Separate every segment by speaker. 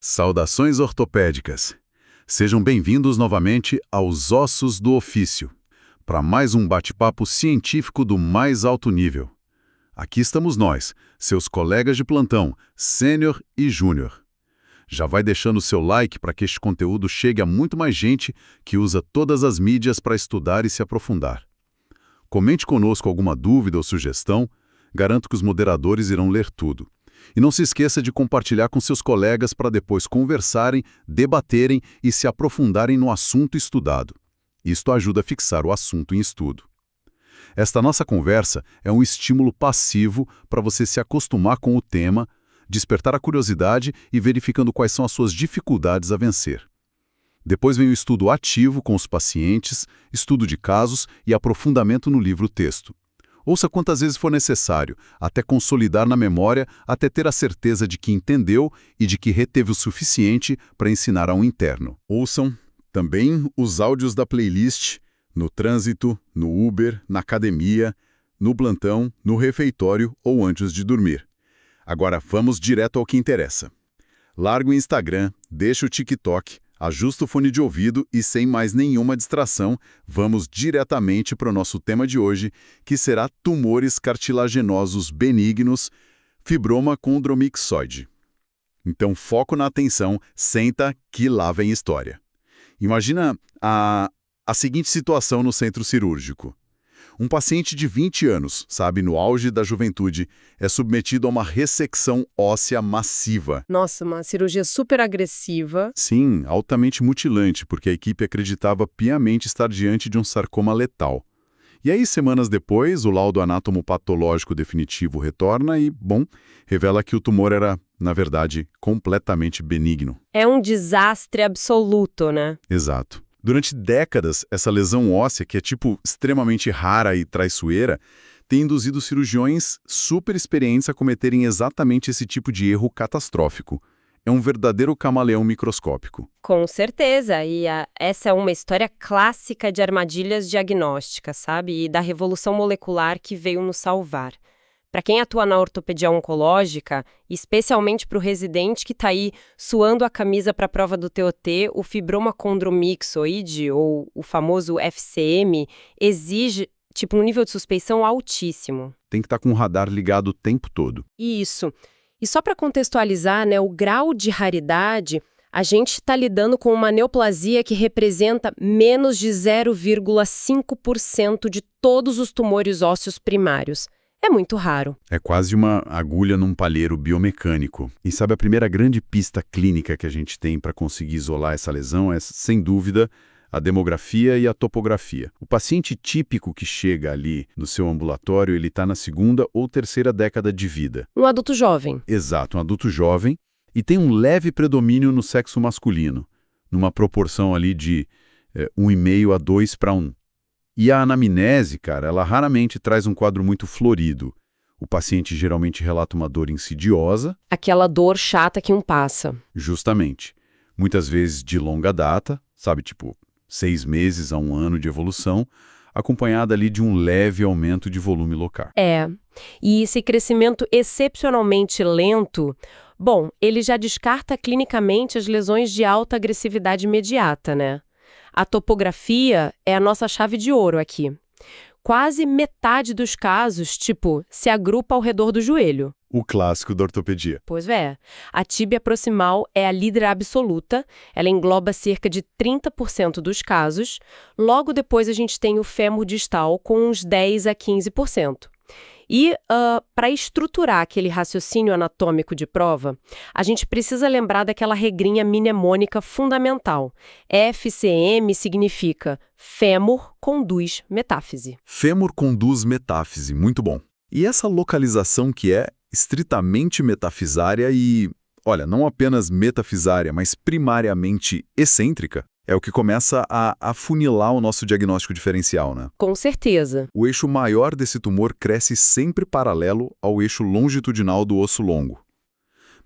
Speaker 1: Saudações ortopédicas. Sejam bem-vindos novamente aos Ossos do Ofício, para mais um bate-papo científico do mais alto nível. Aqui estamos nós, seus colegas de plantão, sênior e júnior. Já vai deixando o seu like para que este conteúdo chegue a muito mais gente que usa todas as mídias para estudar e se aprofundar. Comente conosco alguma dúvida ou sugestão, garanto que os moderadores irão ler tudo. E não se esqueça de compartilhar com seus colegas para depois conversarem, debaterem e se aprofundarem no assunto estudado. Isto ajuda a fixar o assunto em estudo. Esta nossa conversa é um estímulo passivo para você se acostumar com o tema, despertar a curiosidade e verificando quais são as suas dificuldades a vencer. Depois vem o estudo ativo com os pacientes, estudo de casos e aprofundamento no livro-texto. Ouça quantas vezes for necessário, até consolidar na memória, até ter a certeza de que entendeu e de que reteve o suficiente para ensinar a um interno. Ouçam também os áudios da playlist no trânsito, no Uber, na academia, no plantão, no refeitório ou antes de dormir. Agora vamos direto ao que interessa. Larga o Instagram, deixa o TikTok, ajusta o fone de ouvido e, sem mais nenhuma distração, vamos diretamente para o nosso tema de hoje, que será tumores cartilaginosos benignos, fibroma condromixoide. Então, foco na atenção, senta que lá vem história. Imagina a seguinte situação no centro cirúrgico. Um paciente de 20 anos, no auge da juventude, é submetido a uma ressecção óssea massiva.
Speaker 2: Nossa, uma cirurgia super agressiva.
Speaker 1: Sim, altamente mutilante, porque a equipe acreditava piamente estar diante de um sarcoma letal. E aí, semanas depois, o laudo anatomopatológico definitivo retorna e, revela que o tumor era, na verdade, completamente benigno.
Speaker 2: É um desastre absoluto, né?
Speaker 1: Exato. Durante décadas, essa lesão óssea, que é extremamente rara e traiçoeira, tem induzido cirurgiões super experientes a cometerem exatamente esse tipo de erro catastrófico. É um verdadeiro camaleão microscópico.
Speaker 2: Com certeza, e essa é uma história clássica de armadilhas diagnósticas, E da revolução molecular que veio nos salvar. Para quem atua na ortopedia oncológica, especialmente para o residente que está aí suando a camisa para a prova do TOT, o fibroma condromixoide, ou o famoso FCM, exige um nível de suspeição altíssimo.
Speaker 1: Tem que estar com o radar ligado o tempo todo.
Speaker 2: Isso. E só para contextualizar, o grau de raridade, a gente está lidando com uma neoplasia que representa menos de 0,5% de todos os tumores ósseos primários. É muito raro.
Speaker 1: É quase uma agulha num palheiro biomecânico. E a primeira grande pista clínica que a gente tem para conseguir isolar essa lesão é, sem dúvida, a demografia e a topografia. O paciente típico que chega ali no seu ambulatório, ele está na segunda ou terceira década de vida.
Speaker 2: Um adulto jovem.
Speaker 1: Exato, um adulto jovem, e tem um leve predomínio no sexo masculino, numa proporção ali de 1,5 a 2 para 1. E a anamnese, ela raramente traz um quadro muito florido. O paciente geralmente relata uma dor insidiosa.
Speaker 2: Aquela dor chata que passa.
Speaker 1: Justamente. Muitas vezes de longa data, 6 meses a 1 ano de evolução, acompanhada ali de um leve aumento de volume local.
Speaker 2: E esse crescimento excepcionalmente lento, ele já descarta clinicamente as lesões de alta agressividade imediata, A topografia é a nossa chave de ouro aqui. Quase metade dos casos, se agrupa ao redor do joelho.
Speaker 1: O clássico da ortopedia.
Speaker 2: Pois é. A tíbia proximal é a líder absoluta, ela engloba cerca de 30% dos casos. Logo depois a gente tem o fêmur distal com uns 10 a 15%. E para estruturar aquele raciocínio anatômico de prova, a gente precisa lembrar daquela regrinha mnemônica fundamental. FCM significa fêmur conduz metáfise.
Speaker 1: Fêmur conduz metáfise, muito bom. E essa localização que é estritamente metafisária e, não apenas metafisária, mas primariamente excêntrica, é o que começa a afunilar o nosso diagnóstico diferencial,
Speaker 2: Com certeza.
Speaker 1: O eixo maior desse tumor cresce sempre paralelo ao eixo longitudinal do osso longo.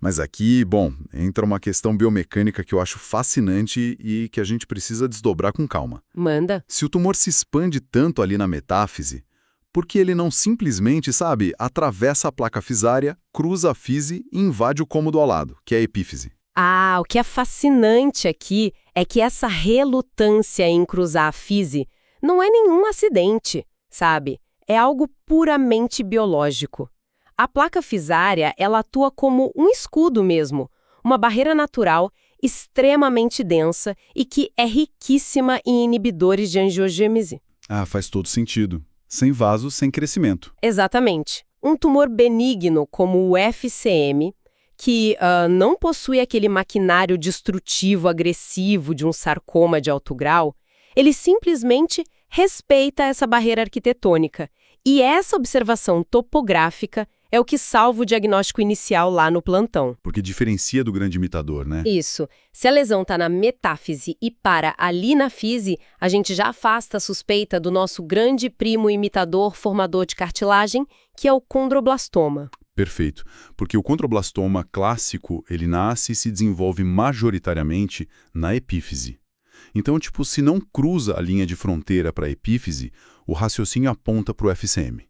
Speaker 1: Mas aqui, entra uma questão biomecânica que eu acho fascinante e que a gente precisa desdobrar com calma.
Speaker 2: Manda.
Speaker 1: Se o tumor se expande tanto ali na metáfise, por que ele não simplesmente, atravessa a placa fisária, cruza a fise e invade o cômodo ao lado, que é a epífise?
Speaker 2: Ah, o que é fascinante aqui é que essa relutância em cruzar a fise não é nenhum acidente, sabe? É algo puramente biológico. A placa fisária, ela atua como um escudo mesmo, uma barreira natural extremamente densa e que é riquíssima em inibidores de angiogênese.
Speaker 1: Ah, faz todo sentido. Sem vaso, sem crescimento.
Speaker 2: Exatamente. Um tumor benigno como o FCM, que não possui aquele maquinário destrutivo agressivo de um sarcoma de alto grau, ele simplesmente respeita essa barreira arquitetônica. E essa observação topográfica é o que salva o diagnóstico inicial lá no plantão.
Speaker 1: Porque diferencia do grande imitador, né?
Speaker 2: Isso. Se a lesão está na metáfise e para ali na fise, a gente já afasta a suspeita do nosso grande primo imitador formador de cartilagem, que é o condroblastoma.
Speaker 1: Perfeito. Porque o condroblastoma clássico, ele nasce e se desenvolve majoritariamente na epífise. Então, se não cruza a linha de fronteira para a epífise, o raciocínio aponta para o FCM.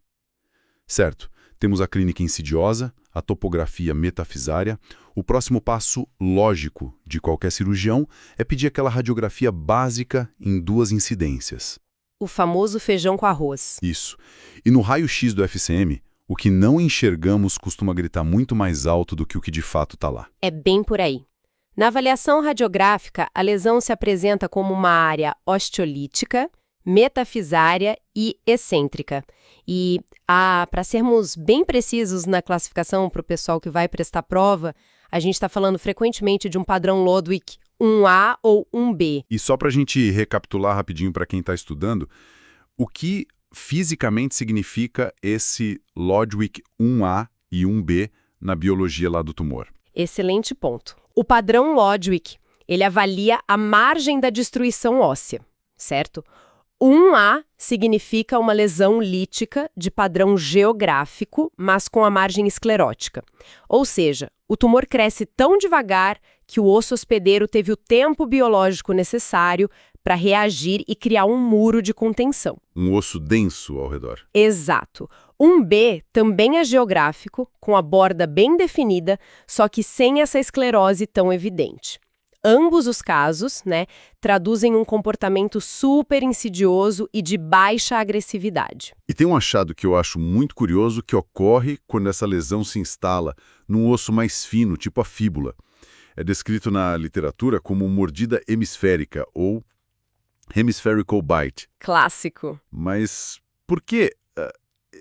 Speaker 1: Certo. Temos a clínica insidiosa, a topografia metafisária. O próximo passo lógico de qualquer cirurgião é pedir aquela radiografia básica em 2 incidências.
Speaker 2: O famoso feijão com arroz.
Speaker 1: Isso. E no raio-x do FCM, o que não enxergamos costuma gritar muito mais alto do que o que de fato está lá.
Speaker 2: É bem por aí. Na avaliação radiográfica, a lesão se apresenta como uma área osteolítica, metafisária e excêntrica. E, para sermos bem precisos na classificação para o pessoal que vai prestar prova, a gente está falando frequentemente de um padrão Lodwig 1A ou 1B.
Speaker 1: E só para a gente recapitular rapidinho para quem está estudando, o que fisicamente significa esse Lodwig 1A e 1B na biologia lá do tumor?
Speaker 2: Excelente ponto. O padrão Lodwig, ele avalia a margem da destruição óssea, certo? 1A significa uma lesão lítica de padrão geográfico, mas com a margem esclerótica. Ou seja, o tumor cresce tão devagar que o osso hospedeiro teve o tempo biológico necessário para reagir e criar um muro de contenção.
Speaker 1: Um osso denso ao redor.
Speaker 2: Exato. 1B também é geográfico, com a borda bem definida, só que sem essa esclerose tão evidente. Ambos os casos, traduzem um comportamento super insidioso e de baixa agressividade.
Speaker 1: E tem um achado que eu acho muito curioso que ocorre quando essa lesão se instala num osso mais fino, tipo a fíbula. É descrito na literatura como mordida hemisférica ou hemispherical bite.
Speaker 2: Clássico.
Speaker 1: Mas por que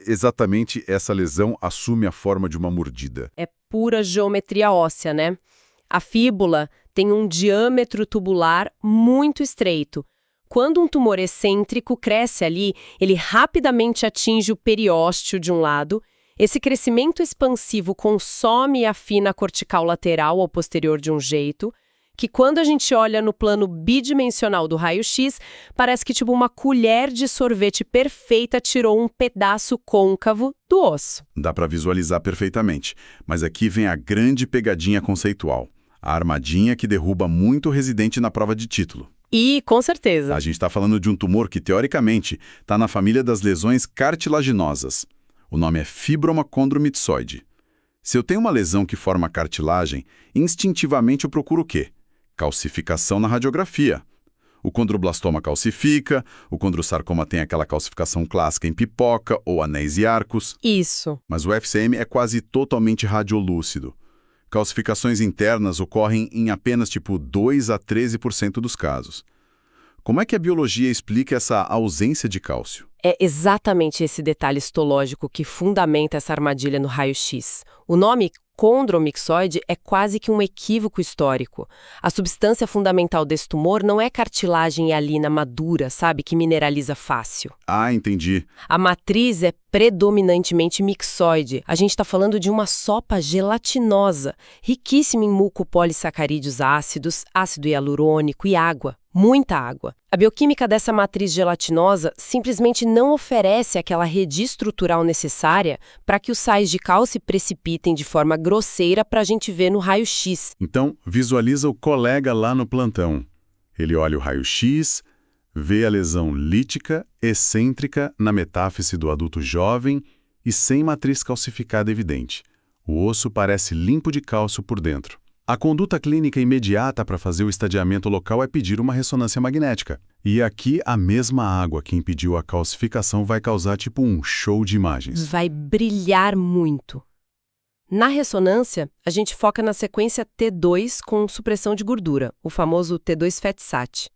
Speaker 1: exatamente essa lesão assume a forma de uma mordida?
Speaker 2: É pura geometria óssea, né? A fíbula tem um diâmetro tubular muito estreito. Quando um tumor excêntrico cresce ali, ele rapidamente atinge o periósteo de um lado. Esse crescimento expansivo consome e afina a cortical lateral ao posterior de um jeito que, quando a gente olha no plano bidimensional do raio-x, parece que uma colher de sorvete perfeita tirou um pedaço côncavo do osso.
Speaker 1: Dá para visualizar perfeitamente, mas aqui vem a grande pegadinha conceitual. A armadinha que derruba muito residente na prova de título.
Speaker 2: E, com certeza.
Speaker 1: A gente está falando de um tumor que, teoricamente, está na família das lesões cartilaginosas. O nome é fibroma condromitoide. Se eu tenho uma lesão que forma cartilagem, instintivamente eu procuro o quê? Calcificação na radiografia. O condroblastoma calcifica, o condrosarcoma tem aquela calcificação clássica em pipoca ou anéis e arcos.
Speaker 2: Isso.
Speaker 1: Mas o FCM é quase totalmente radiolúcido. Calcificações internas ocorrem em apenas 2 a 13% dos casos. Como é que a biologia explica essa ausência de cálcio?
Speaker 2: É exatamente esse detalhe histológico que fundamenta essa armadilha no raio-x. O nome condromixoide é quase que um equívoco histórico. A substância fundamental desse tumor não é cartilagem e hialina madura, sabe, que mineraliza fácil.
Speaker 1: Ah, entendi.
Speaker 2: A matriz é predominantemente mixoide. A gente está falando de uma sopa gelatinosa, riquíssima em mucopolissacarídeos ácidos, ácido hialurônico e água. Muita água. A bioquímica dessa matriz gelatinosa simplesmente não oferece aquela rede estrutural necessária para que os sais de cálcio se precipitem de forma grosseira para a gente ver no raio-x.
Speaker 1: Então, visualiza o colega lá no plantão. Ele olha o raio-x, vê a lesão lítica, excêntrica, na metáfise do adulto jovem e sem matriz calcificada evidente. O osso parece limpo de cálcio por dentro. A conduta clínica imediata para fazer o estadiamento local é pedir uma ressonância magnética. E aqui, a mesma água que impediu a calcificação vai causar tipo um show de imagens.
Speaker 2: Vai brilhar muito. Na ressonância, a gente foca na sequência T2 com supressão de gordura, o famoso T2-FET-SAT.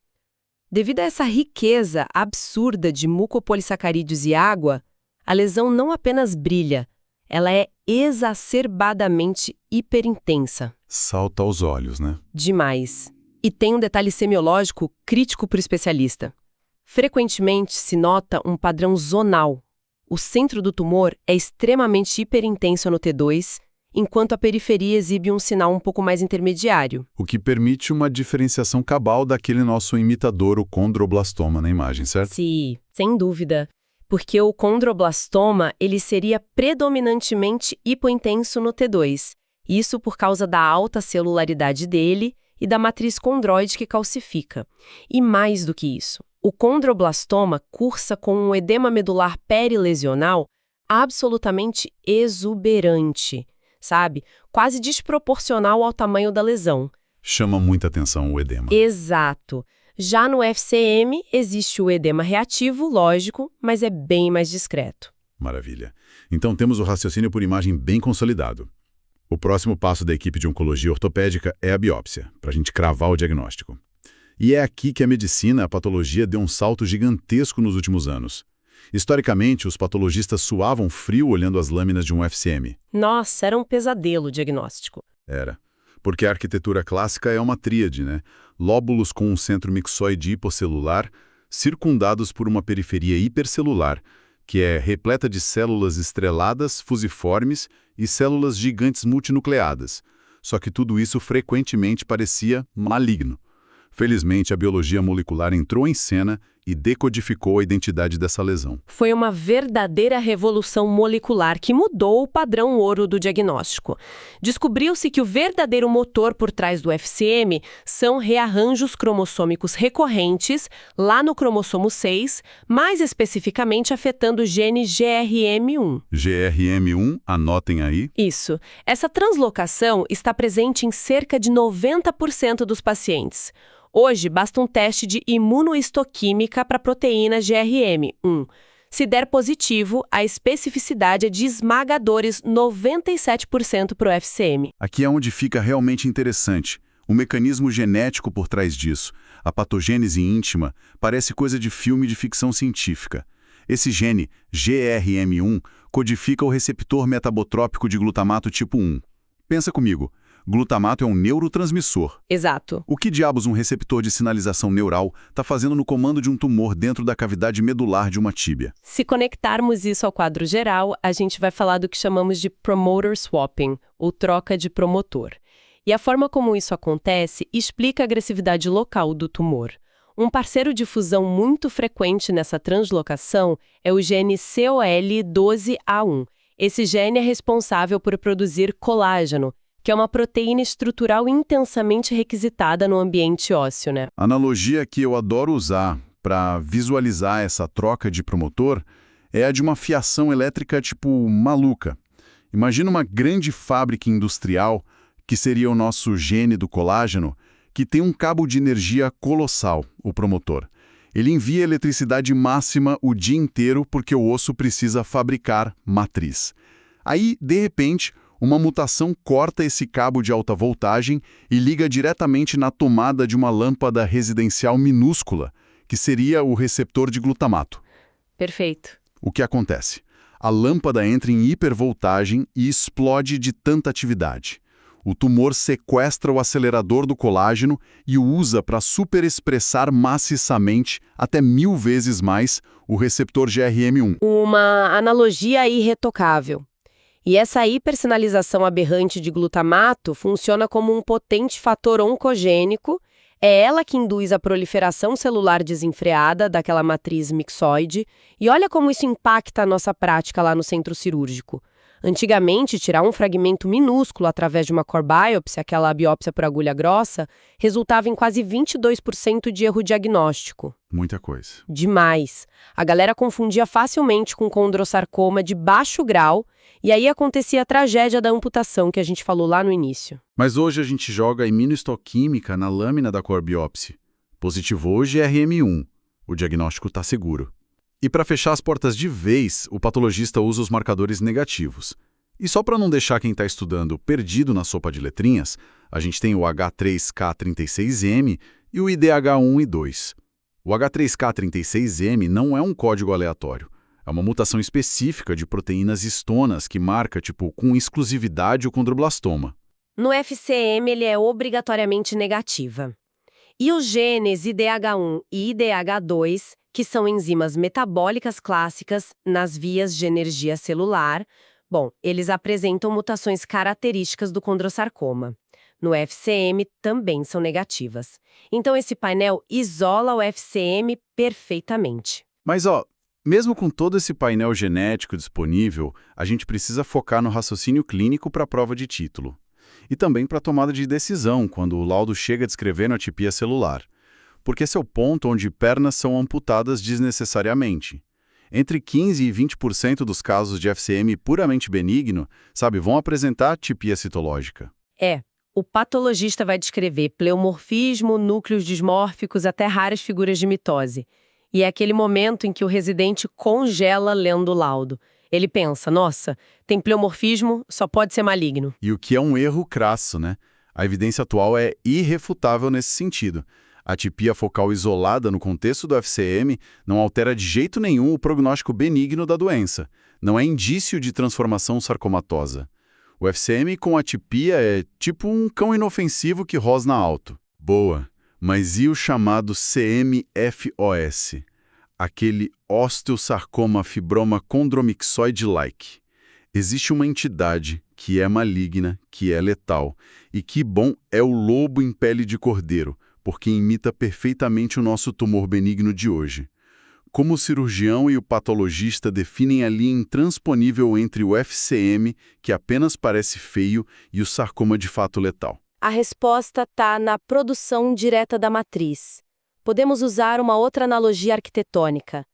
Speaker 2: Devido a essa riqueza absurda de mucopolissacarídeos e água, a lesão não apenas brilha, ela é exacerbadamente hiperintensa.
Speaker 1: Salta aos olhos, né?
Speaker 2: Demais. E tem um detalhe semiológico crítico para o especialista. Frequentemente se nota um padrão zonal. O centro do tumor é extremamente hiperintenso no T2, enquanto a periferia exibe um sinal um pouco mais intermediário.
Speaker 1: O que permite uma diferenciação cabal daquele nosso imitador, o condroblastoma, na imagem, certo?
Speaker 2: Sim, sem dúvida. Porque o condroblastoma ele seria predominantemente hipointenso no T2. Isso por causa da alta celularidade dele e da matriz condroide que calcifica. E mais do que isso, o condroblastoma cursa com um edema medular perilesional absolutamente exuberante, sabe? Quase desproporcional ao tamanho da lesão.
Speaker 1: Chama muita atenção o edema.
Speaker 2: Exato. Já no FCM, existe o edema reativo, lógico, mas é bem mais discreto.
Speaker 1: Maravilha. Então temos o raciocínio por imagem bem consolidado. O próximo passo da equipe de oncologia ortopédica é a biópsia, para a gente cravar o diagnóstico. E é aqui que a medicina, a patologia, deu um salto gigantesco nos últimos anos. Historicamente, os patologistas suavam frio olhando as lâminas de um FCM.
Speaker 2: Nossa, era um pesadelo o diagnóstico.
Speaker 1: Era. Porque a arquitetura clássica é uma tríade, né? Lóbulos com um centro mixoide hipocelular, circundados por uma periferia hipercelular, que é repleta de células estreladas, fusiformes e células gigantes multinucleadas. Só que tudo isso frequentemente parecia maligno. Felizmente, a biologia molecular entrou em cena e decodificou a identidade dessa lesão.
Speaker 2: Foi uma verdadeira revolução molecular que mudou o padrão ouro do diagnóstico. Descobriu-se que o verdadeiro motor por trás do FCM são rearranjos cromossômicos recorrentes lá no cromossomo 6, mais especificamente afetando o gene GRM1.
Speaker 1: GRM1, anotem aí.
Speaker 2: Isso. Essa translocação está presente em cerca de 90% dos pacientes. Hoje, basta um teste de imunohistoquímica para a proteína GRM1. Se der positivo, a especificidade é de esmagadores 97% para o FCM.
Speaker 1: Aqui é onde fica realmente interessante. O mecanismo genético por trás disso, a patogênese íntima, parece coisa de filme de ficção científica. Esse gene, GRM1, codifica o receptor metabotrópico de glutamato tipo 1. Pensa comigo. Glutamato é um neurotransmissor.
Speaker 2: Exato.
Speaker 1: O que diabos um receptor de sinalização neural está fazendo no comando de um tumor dentro da cavidade medular de uma tíbia?
Speaker 2: Se conectarmos isso ao quadro geral, a gente vai falar do que chamamos de promoter swapping, ou troca de promotor. E a forma como isso acontece explica a agressividade local do tumor. Um parceiro de fusão muito frequente nessa translocação é o gene COL12A1. Esse gene é responsável por produzir colágeno, que é uma proteína estrutural intensamente requisitada no ambiente ósseo, né?
Speaker 1: A analogia que eu adoro usar para visualizar essa troca de promotor é a de uma fiação elétrica tipo maluca. Imagina uma grande fábrica industrial, que seria o nosso gene do colágeno, que tem um cabo de energia colossal, o promotor. Ele envia eletricidade máxima o dia inteiro porque o osso precisa fabricar matriz. Aí, de repente, uma mutação corta esse cabo de alta voltagem e liga diretamente na tomada de uma lâmpada residencial minúscula, que seria o receptor de glutamato.
Speaker 2: Perfeito.
Speaker 1: O que acontece? A lâmpada entra em hipervoltagem e explode de tanta atividade. O tumor sequestra o acelerador do colágeno e o usa para superexpressar maciçamente, até 1000 vezes mais, o receptor GRM1.
Speaker 2: Uma analogia irretocável. E essa hipersinalização aberrante de glutamato funciona como um potente fator oncogênico. É ela que induz a proliferação celular desenfreada daquela matriz mixoide. E olha como isso impacta a nossa prática lá no centro cirúrgico. Antigamente, tirar um fragmento minúsculo através de uma core biopsy, aquela biópsia por agulha grossa, resultava em quase 22% de erro diagnóstico.
Speaker 1: Muita coisa.
Speaker 2: Demais. A galera confundia facilmente com condrossarcoma de baixo grau, e aí acontecia a tragédia da amputação que a gente falou lá no início.
Speaker 1: Mas hoje a gente joga a imunohistoquímica na lâmina da core biopsy. Positivo hoje é RM1. O diagnóstico está seguro. E para fechar as portas de vez, o patologista usa os marcadores negativos. E só para não deixar quem está estudando perdido na sopa de letrinhas, a gente tem o H3K36M e o IDH1 e 2. O H3K36M não é um código aleatório. É uma mutação específica de proteínas histonas que marca, com exclusividade o condroblastoma.
Speaker 2: No FCM, ele é obrigatoriamente negativa. E os genes IDH1 e IDH2, que são enzimas metabólicas clássicas nas vias de energia celular, eles apresentam mutações características do condrossarcoma. No FCM também são negativas. Então esse painel isola o FCM perfeitamente.
Speaker 1: Mas, mesmo com todo esse painel genético disponível, a gente precisa focar no raciocínio clínico para a prova de título. E também para a tomada de decisão, quando o laudo chega descrevendo a atipia celular. Porque esse é o ponto onde pernas são amputadas desnecessariamente. Entre 15% e 20% dos casos de FCM puramente benigno, vão apresentar atipia citológica.
Speaker 2: O patologista vai descrever pleomorfismo, núcleos dismórficos, até raras figuras de mitose. E é aquele momento em que o residente congela lendo o laudo. Ele pensa, nossa, tem pleomorfismo, só pode ser maligno.
Speaker 1: E o que é um erro crasso, né? A evidência atual é irrefutável nesse sentido. A atipia focal isolada no contexto do FCM não altera de jeito nenhum o prognóstico benigno da doença. Não é indício de transformação sarcomatosa. O FCM com atipia é tipo um cão inofensivo que rosna alto. Boa, mas e o chamado CMFOS? Aquele osteosarcoma fibroma condromixoide-like. Existe uma entidade que é maligna, que é letal, e que bom é o lobo em pele de cordeiro, porque imita perfeitamente o nosso tumor benigno de hoje. Como o cirurgião e o patologista definem a linha intransponível entre o FCM, que apenas parece feio, e o sarcoma de fato letal?
Speaker 2: A resposta está na produção direta da matriz. Podemos usar uma outra analogia arquitetônica.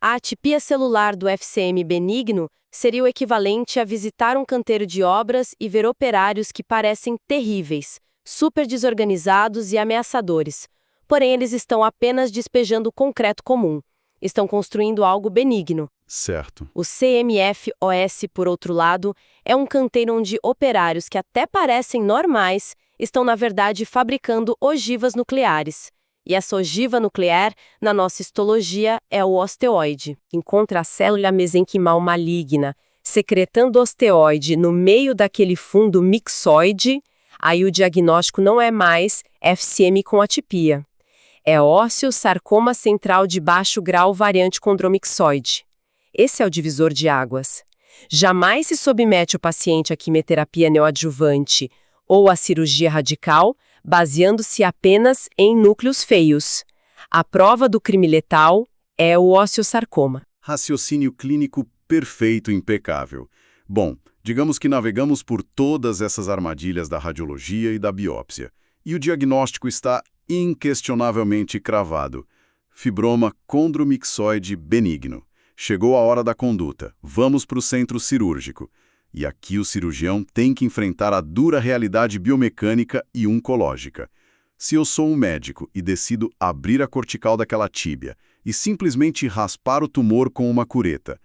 Speaker 2: A atipia celular do FCM benigno seria o equivalente a visitar um canteiro de obras e ver operários que parecem terríveis, super desorganizados e ameaçadores. Porém, eles estão apenas despejando concreto comum. Estão construindo algo benigno.
Speaker 1: Certo.
Speaker 2: O CMFOS, por outro lado, é um canteiro onde operários que até parecem normais estão, na verdade, fabricando ogivas nucleares. E essa ogiva nuclear, na nossa histologia, é o osteoide. Encontra a célula mesenquimal maligna, secretando osteoide no meio daquele fundo mixoide, aí o diagnóstico não é mais FCM com atipia. É osteosarcoma central de baixo grau variante condromixoide. Esse é o divisor de águas. Jamais se submete o paciente à quimioterapia neoadjuvante ou à cirurgia radical, baseando-se apenas em núcleos feios. A prova do crime letal é o osteosarcoma.
Speaker 1: Raciocínio clínico perfeito e impecável. Bom, digamos que navegamos por todas essas armadilhas da radiologia e da biópsia. E o diagnóstico está inquestionavelmente cravado. Fibroma condromixoide benigno. Chegou a hora da conduta. Vamos para o centro cirúrgico. E aqui o cirurgião tem que enfrentar a dura realidade biomecânica e oncológica. Se eu sou um médico e decido abrir a cortical daquela tíbia e simplesmente raspar o tumor com uma cureta,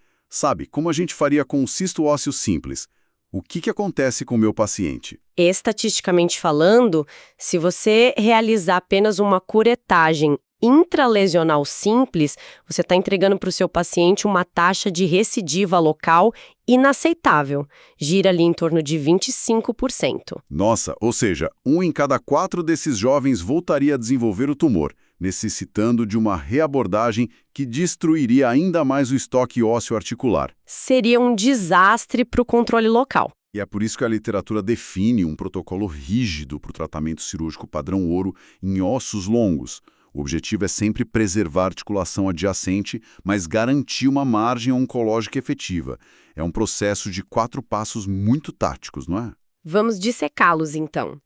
Speaker 1: como a gente faria com um cisto ósseo simples, o que acontece com o meu paciente?
Speaker 2: Estatisticamente falando, se você realizar apenas uma curetagem intralesional simples, você está entregando para o seu paciente uma taxa de recidiva local inaceitável. Gira ali em torno de 25%.
Speaker 1: Nossa, ou seja, 1 em cada 4 desses jovens voltaria a desenvolver o tumor, necessitando de uma reabordagem que destruiria ainda mais o estoque ósseo articular.
Speaker 2: Seria um desastre para o controle local.
Speaker 1: E é por isso que a literatura define um protocolo rígido para o tratamento cirúrgico padrão ouro em ossos longos. O objetivo é sempre preservar a articulação adjacente, mas garantir uma margem oncológica efetiva. É um processo de 4 passos muito táticos, não é?
Speaker 2: Vamos dissecá-los, então.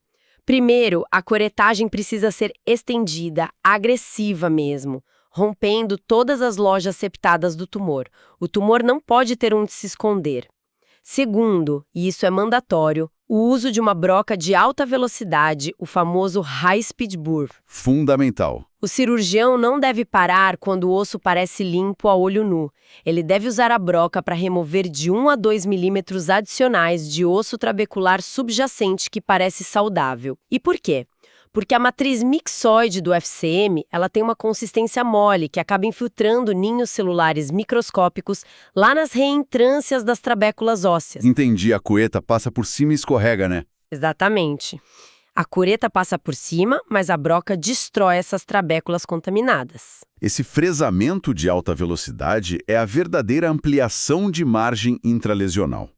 Speaker 2: Primeiro, a curetagem precisa ser estendida, agressiva mesmo, rompendo todas as lojas septadas do tumor. O tumor não pode ter onde se esconder. Segundo, e isso é mandatório, o uso de uma broca de alta velocidade, o famoso high-speed burr.
Speaker 1: Fundamental.
Speaker 2: O cirurgião não deve parar quando o osso parece limpo a olho nu. Ele deve usar a broca para remover de 1 a 2 milímetros adicionais de osso trabecular subjacente que parece saudável. E por quê? Porque a matriz mixoide do FCM, ela tem uma consistência mole que acaba infiltrando ninhos celulares microscópicos lá nas reentrâncias das trabéculas ósseas.
Speaker 1: Entendi, a cueta passa por cima e escorrega, né?
Speaker 2: Exatamente. A cureta passa por cima, mas a broca destrói essas trabéculas contaminadas.
Speaker 1: Esse fresamento de alta velocidade é a verdadeira ampliação de margem intralesional.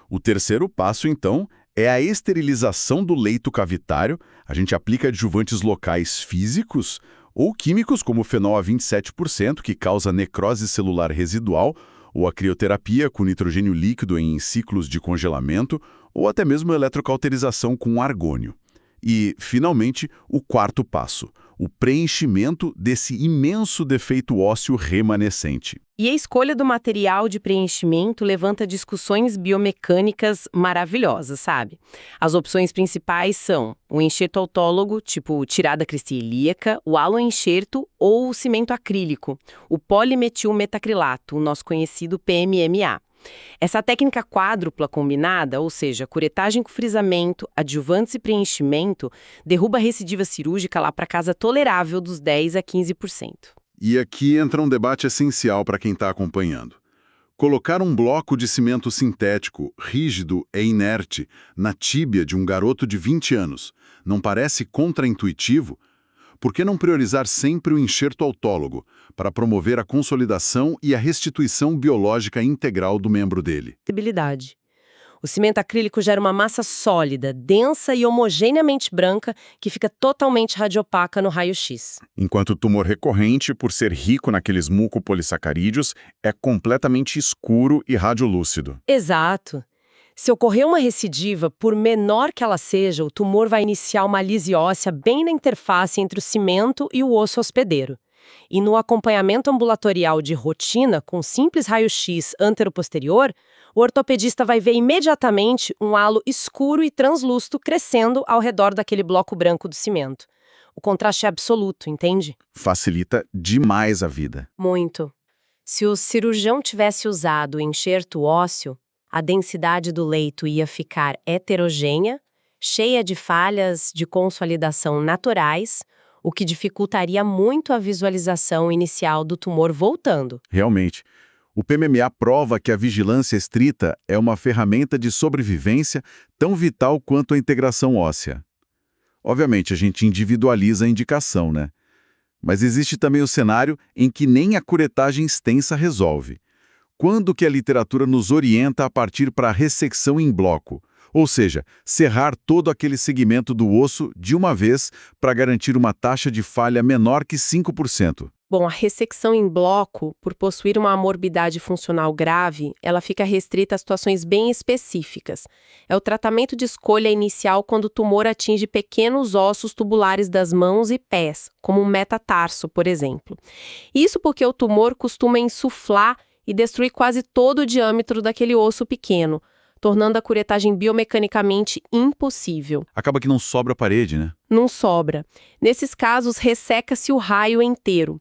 Speaker 1: O terceiro passo, então, é a esterilização do leito cavitário. A gente aplica adjuvantes locais físicos ou químicos, como o fenol a 27%, que causa necrose celular residual, ou a crioterapia com nitrogênio líquido em ciclos de congelamento, ou até mesmo a eletrocauterização com argônio. E, finalmente, o quarto passo, o preenchimento desse imenso defeito ósseo remanescente.
Speaker 2: E a escolha do material de preenchimento levanta discussões biomecânicas maravilhosas, sabe? As opções principais são o enxerto autólogo, tipo tirada cristielíaca, o haloenxerto ou o cimento acrílico, o polimetilmetacrilato, o nosso conhecido PMMA. Essa técnica quádrupla combinada, ou seja, curetagem com frisamento, adjuvantes e preenchimento, derruba a recidiva cirúrgica lá para casa tolerável dos 10 a 15%.
Speaker 1: E aqui entra um debate essencial para quem está acompanhando. Colocar um bloco de cimento sintético, rígido e inerte, na tíbia de um garoto de 20 anos, não parece contraintuitivo? Por que não priorizar sempre o enxerto autólogo, para promover a consolidação e a restituição biológica integral do membro dele?
Speaker 2: Estabilidade. O cimento acrílico gera uma massa sólida, densa e homogeneamente branca que fica totalmente radiopaca no raio-x.
Speaker 3: Enquanto o tumor recorrente, por ser rico naqueles mucopolissacarídeos, é completamente escuro e radiolúcido.
Speaker 2: Exato. Se ocorrer uma recidiva, por menor que ela seja, o tumor vai iniciar uma lise óssea bem na interface entre o cimento e o osso hospedeiro. E no acompanhamento ambulatorial de rotina, com simples raio-x antero-posterior, o ortopedista vai ver imediatamente um halo escuro e translúcido crescendo ao redor daquele bloco branco do cimento. O contraste é absoluto, entende?
Speaker 3: Facilita demais a vida.
Speaker 2: Muito. Se o cirurgião tivesse usado o enxerto ósseo, a densidade do leito ia ficar heterogênea, cheia de falhas de consolidação naturais, o que dificultaria muito a visualização inicial do tumor voltando.
Speaker 1: Realmente. O PMMA prova que a vigilância estrita é uma ferramenta de sobrevivência tão vital quanto a integração óssea. Obviamente, a gente individualiza a indicação, né? Mas existe também o cenário em que nem a curetagem extensa resolve. Quando que a literatura nos orienta a partir para a ressecção em bloco? Ou seja, serrar todo aquele segmento do osso de uma vez para garantir uma taxa de falha menor que 5%.
Speaker 2: Bom, a ressecção em bloco, por possuir uma morbidade funcional grave, ela fica restrita a situações bem específicas. É o tratamento de escolha inicial quando o tumor atinge pequenos ossos tubulares das mãos e pés, como um metatarso, por exemplo. Isso porque o tumor costuma insuflar e destruir quase todo o diâmetro daquele osso pequeno, tornando a curetagem biomecanicamente impossível.
Speaker 1: Acaba que não sobra parede, né?
Speaker 2: Não sobra. Nesses casos, resseca-se o raio inteiro.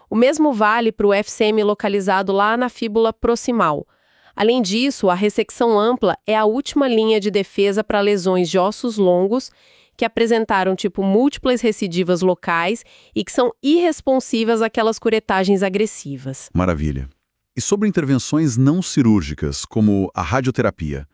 Speaker 2: O mesmo vale para o FCM localizado lá na fíbula proximal. Além disso, a ressecção ampla é a última linha de defesa para lesões de ossos longos que apresentaram múltiplas recidivas locais e que são irresponsivas àquelas curetagens agressivas.
Speaker 1: Maravilha. E sobre intervenções não cirúrgicas, como a radioterapia?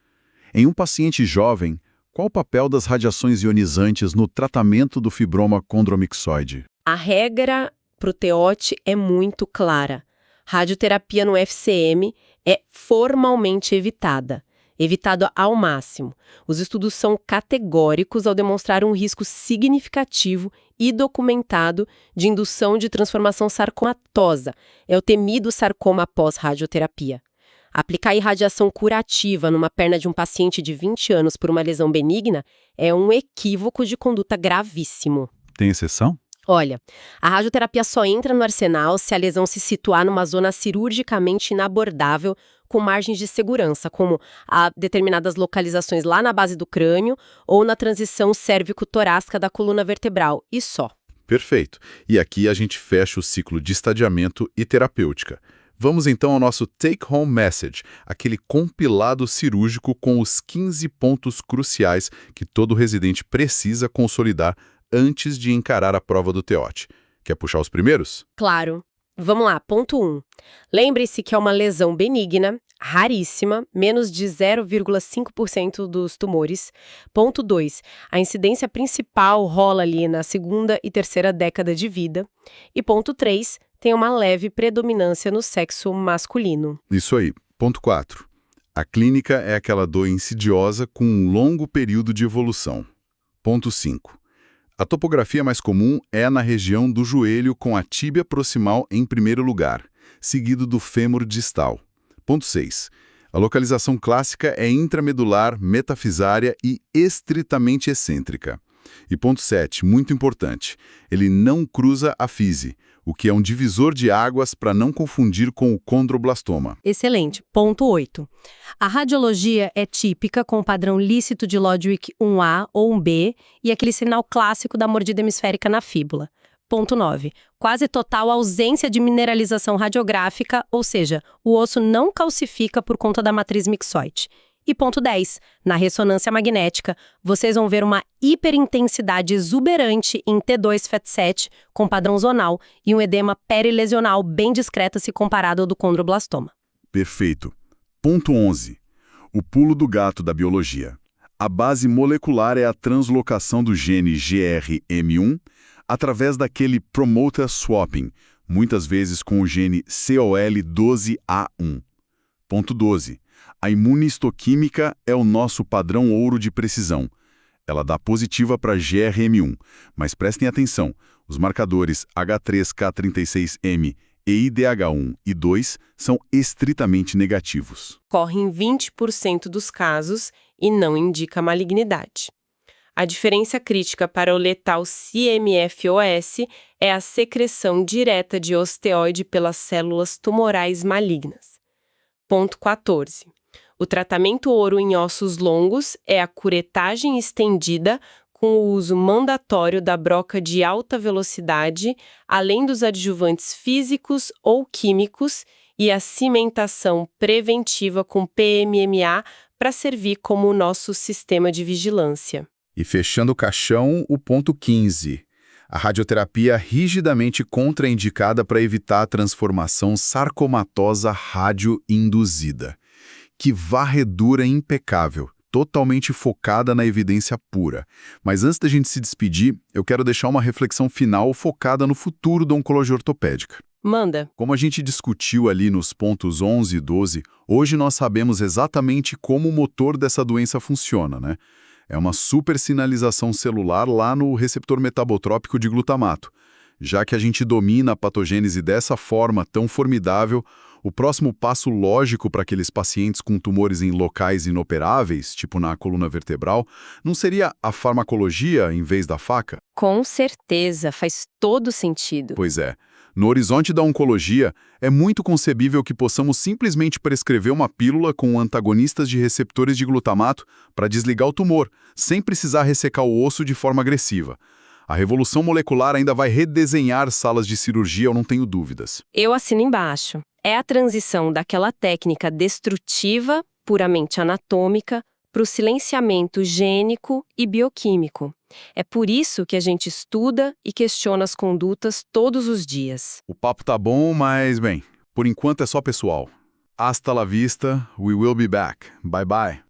Speaker 1: Em um paciente jovem, qual o papel das radiações ionizantes no tratamento do fibroma condromixoide?
Speaker 2: A regra para o TEOT é muito clara. Radioterapia no FCM é formalmente evitada. evitado ao máximo. Os estudos são categóricos ao demonstrar um risco significativo e documentado de indução de transformação sarcomatosa. É o temido sarcoma pós-radioterapia. Aplicar irradiação curativa numa perna de um paciente de 20 anos por uma lesão benigna é um equívoco de conduta gravíssimo.
Speaker 1: Tem exceção?
Speaker 2: Olha, a radioterapia só entra no arsenal se a lesão se situar numa zona cirurgicamente inabordável com margens de segurança, como a determinadas localizações lá na base do crânio ou na transição cérvico-torácica da coluna vertebral, e só.
Speaker 1: Perfeito. E aqui a gente fecha o ciclo de estadiamento e terapêutica. Vamos então ao nosso take-home message, aquele compilado cirúrgico com os 15 pontos cruciais que todo residente precisa consolidar antes de encarar a prova do TEOT. Quer puxar os primeiros?
Speaker 2: Claro. Vamos lá, ponto 1. Lembre-se que é uma lesão benigna, raríssima, menos de 0,5% dos tumores. Ponto 2. A incidência principal rola ali na segunda e terceira década de vida. E ponto 3. Tem uma leve predominância no sexo masculino.
Speaker 1: Isso aí. Ponto 4. A clínica é aquela dor insidiosa com um longo período de evolução. Ponto 5. A topografia mais comum é na região do joelho com a tíbia proximal em primeiro lugar, seguido do fêmur distal. Ponto 6. A localização clássica é intramedular, metafisária e estritamente excêntrica. E ponto 7, muito importante, ele não cruza a fise, o que é um divisor de águas para não confundir com o condroblastoma.
Speaker 4: Excelente. Ponto 8. A radiologia é típica com o padrão lícito de Lodwig 1A ou 1B e aquele sinal clássico da mordida hemisférica na fíbula. Ponto 9. Quase total ausência de mineralização radiográfica, ou seja, o osso não calcifica por conta da matriz mixoide. E ponto 10. Na ressonância magnética, vocês vão ver uma hiperintensidade exuberante em T2-FET7 com padrão zonal e um edema perilesional bem discreto se comparado ao do condroblastoma.
Speaker 1: Perfeito. Ponto 11. O pulo do gato da biologia. A base molecular é a translocação do gene GRM1 através daquele promoter swapping, muitas vezes com o gene COL12A1. Ponto 12. A imunistoquímica é o nosso padrão ouro de precisão. Ela dá positiva para GRM1, mas prestem atenção, os marcadores H3K36M e IDH1 e 2 são estritamente negativos.
Speaker 2: Corre em 20% dos casos e não indica malignidade. A diferença crítica para o letal CMFOS é a secreção direta de osteoide pelas células tumorais malignas. Ponto 14. O tratamento ouro em ossos longos é a curetagem estendida com o uso mandatório da broca de alta velocidade, além dos adjuvantes físicos ou químicos, e a cimentação preventiva com PMMA para servir como o nosso sistema de vigilância.
Speaker 1: E fechando o caixão, o ponto 15. A radioterapia rigidamente contraindicada para evitar a transformação sarcomatosa radioinduzida. Que varredura impecável, totalmente focada na evidência pura. Mas antes da gente se despedir, eu quero deixar uma reflexão final focada no futuro da oncologia ortopédica.
Speaker 2: Manda.
Speaker 1: Como a gente discutiu ali nos pontos 11 e 12, hoje nós sabemos exatamente como o motor dessa doença funciona, né? É uma supersinalização celular lá no receptor metabotrópico de glutamato. Já que a gente domina a patogênese dessa forma tão formidável, o próximo passo lógico para aqueles pacientes com tumores em locais inoperáveis, tipo na coluna vertebral, não seria a farmacologia em vez da faca?
Speaker 4: Com certeza, faz todo sentido.
Speaker 1: Pois é. No horizonte da oncologia, é muito concebível que possamos simplesmente prescrever uma pílula com antagonistas de receptores de glutamato para desligar o tumor, sem precisar ressecar o osso de forma agressiva. A revolução molecular ainda vai redesenhar salas de cirurgia, eu não tenho dúvidas.
Speaker 4: Eu assino embaixo. É a transição daquela técnica destrutiva, puramente anatômica, para o silenciamento gênico e bioquímico. É por isso que a gente estuda e questiona as condutas todos os dias.
Speaker 1: O papo tá bom, mas, bem, por enquanto é só pessoal. Hasta la vista, we will be back. Bye bye.